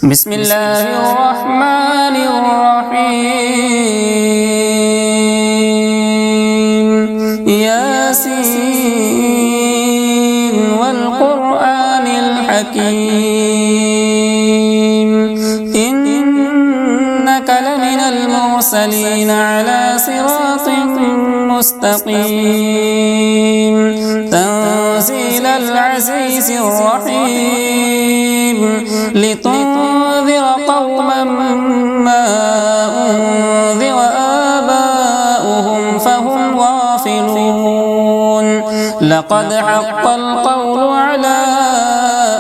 بسم الله الرحمن الرحيم ياسين والقرآن الحكيم إنك لمن المرسلين على صراط مستقيم تنزيل العزيز الرحيم لتنذر قوما ما أنذر آباؤهم فهم غافلون لقد حق القول على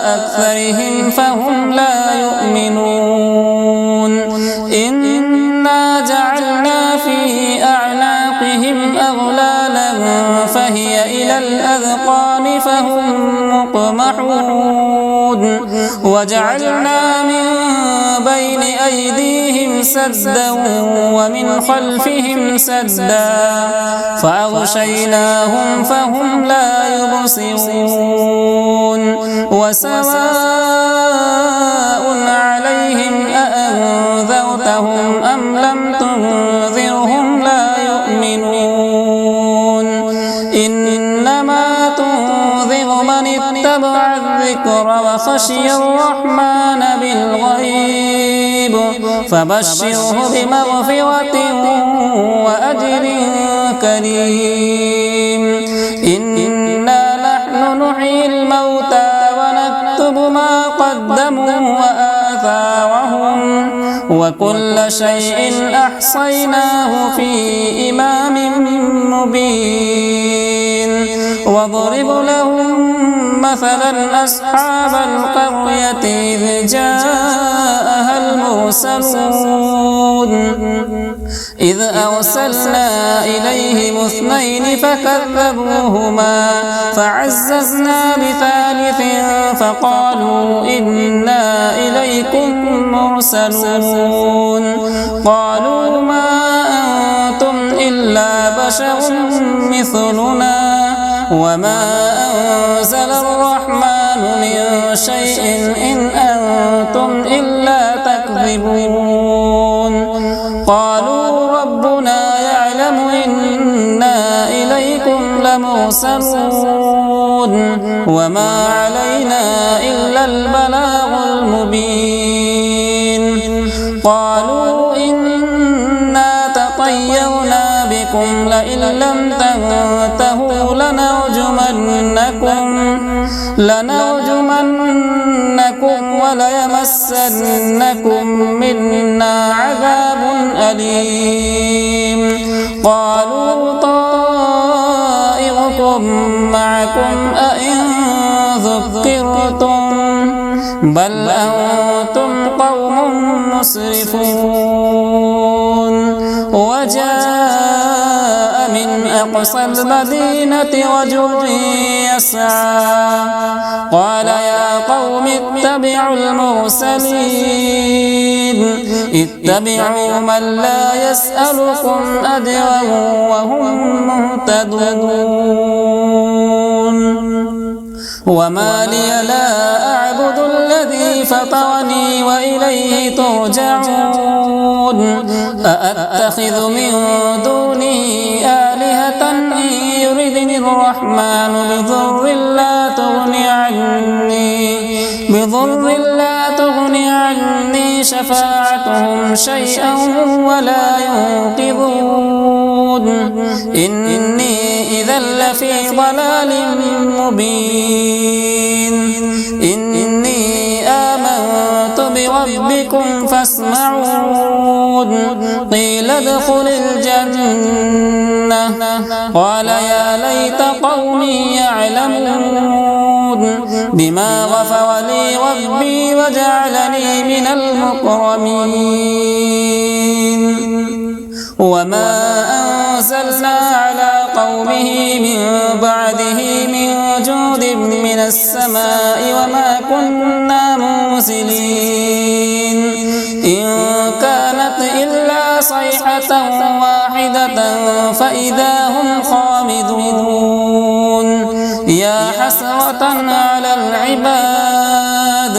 أكثرهم فهم لا يؤمنون إنا جعلنا في أعناقهم أغلالا فهي إلى الأذقان فهم مقمحون وجعلنا من بين أيديهم سدا ومن خلفهم سدا فأغشيناهم فهم لا يبصرون وسواء عليهم أأنذرتهم أم لم تنذرهم لا يؤمنون إنما تنذر من اتبع الذكر وخشي الرحمن بالغيب فبشره بمغفرة وأجر كريم إنا نحن نحيي الموتى ونكتب ما قدموا وآثارهم وكل شيء أحصيناه في إمام مبين واضرب لهم مثلا أصحاب القرية إذ جاءها المرسلون إذ أرسلنا إليهم اثنين فكذبوهما فعززنا بثالث فقالوا إنا إليكم مرسلون قالوا ما أنتم إلا بشر مثلنا وما أنزل الرحمن من شيء إن أنتم إلا تكذبون قالوا ربنا يعلم إنا إليكم لمرسلون وما علينا إلا البلاغ المبين قالوا إنا تطيرنا بكم لئن لم تنتهوا لنرجمنكم وليمسنكم منا عذاب أليم قالوا طائركم معكم أئن ذكرتم بل أنتم قوم مسرفون وجاء من أقصى المدينة رجل يسعى قال يا قوم اتبعوا المرسلين اتبعوا من لا يسألكم أجرا وهم مهتدون وما لي لا أعبد الذي فطرني وإليه ترجعون أأتخذ من دونه آلهة إن يردني الرحمن بضر لا تغني عني شفاعتهم شيئا ولا ينقذون إني إذا لفي ضلال مبين إني آمنت بربكم فاسمعون قيل ادخل الجنة قال يا ليت قومي يعلمون بما غفر لي ربي وجعلني من المكرمين وما أنزلنا على قومه من بعده من جود من السماء وما كنا منزلين إن كانت إلا صيحة واحدة فإذا هم خامدون يا حسرة على العباد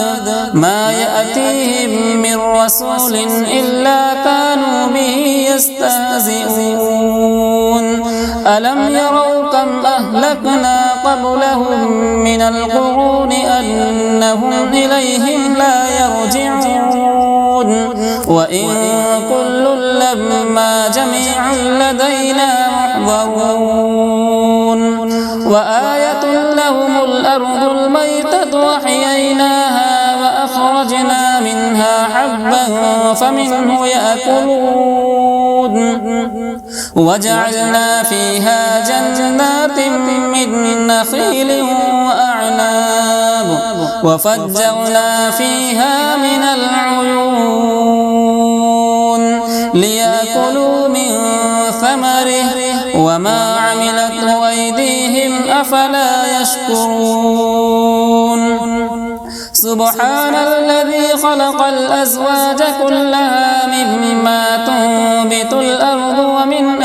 ما يأتيهم من رسول إلا كانوا به يستهزئون ألم يروا كم أهلكنا قبلهم من القرون أنهم إليهم لا يرجعون وإن كل لما جميع لدينا محضرون وآية لهم الأرض الميتة وأحييناها وأخرجنا منها حبا فمنه يأكلون وجعلنا فيها جنات من نخيل وأعناب وفجرنا فيها من العيون ليأكلوا من ثمره وما عملته أيديهم أفلا يشكرون سبحان الذي خلق الأزواج كلها مما تنبت الأرض ومن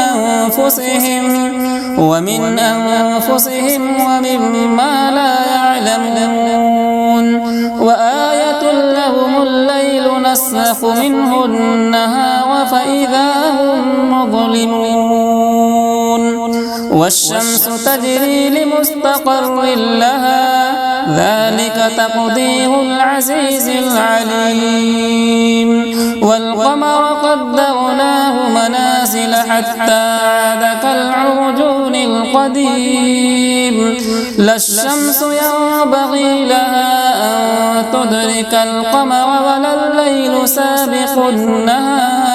أنفسهم ومما لا يعلمون وآية لهم الليل نسلخ منه النهار فإذا هم مظلمون والشمس تجري لمستقر لها ذلك تقدير العزيز العليم والقمر قدرناه منازل حتى عاد كالعرجون القديم لا الشمس ينبغي لها أن تدرك القمر ولا الليل سابق النهار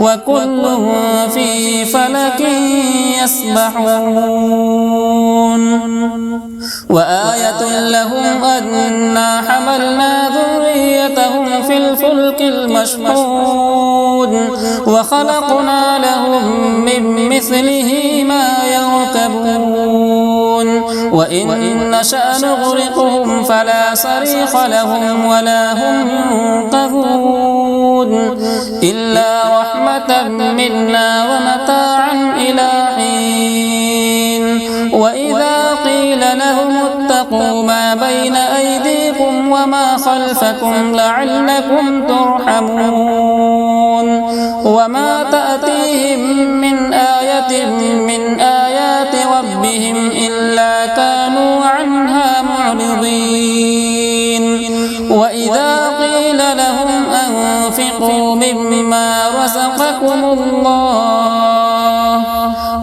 وكل في فلك يسبحون وآية لهم أنا حملنا ذريتهم في الفلك المشحون وخلقنا لهم من مثله ما يركبون وإن نشأ نغرقهم فلا صريخ لهم ولا هم ينقذون إلا رحمة منا ومتاعا إلى حين وإذا قيل لهم اتقوا ما بين أيديكم وما خلفكم لعلكم ترحمون وما تأتيهم من آية من آيات ربهم إلا كانوا عنها معرضين وإذا قيل لهم أنفقوا مما رزقكم الله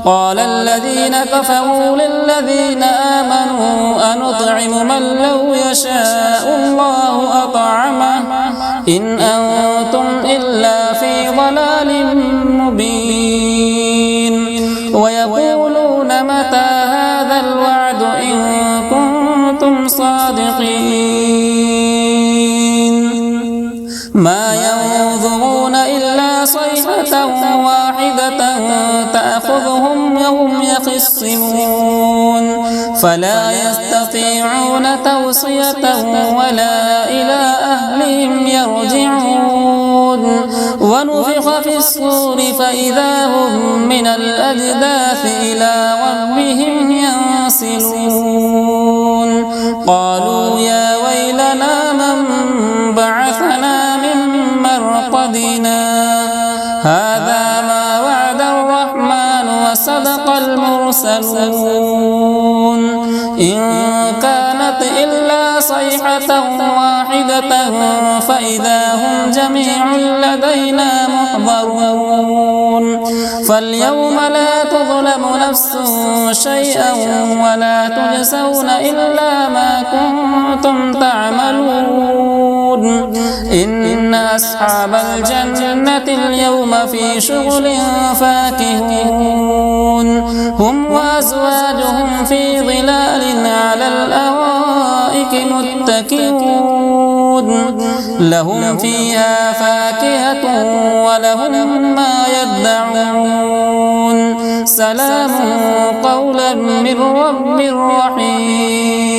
قال الذين كفروا للذين آمنوا أنطعم من لو يشاء الله أطعمه إن أنتم إلا في ضلال مبين ويقولون متى هذا الوعد إن كنتم صادقين ما ينظرون إلا صيحة واحدة تأخذهم وهم يخصمون فلا يستطيعون توصية ولا إلى أهلهم يرجعون ونفخ في الصور فإذا هم من الأجداث إلى ربهم ينسلون قالوا يا ويلنا من بعثنا من مرقدنا هذا ما وعد الرحمن وصدق المرسلون إن كانت إلا صيحة واحدة فإذا هم جميع لدينا محضرون فاليوم لا تظلم نفس شيئا ولا تجزون إلا ما كنتم تعملون إن أصحاب الجنة اليوم في شغل فاكهون هم وأزواجهم في ظلال على الأرائك متكئون لهم فيها فاكهة ولهم ما يدعون سلام قولا من رب رحيم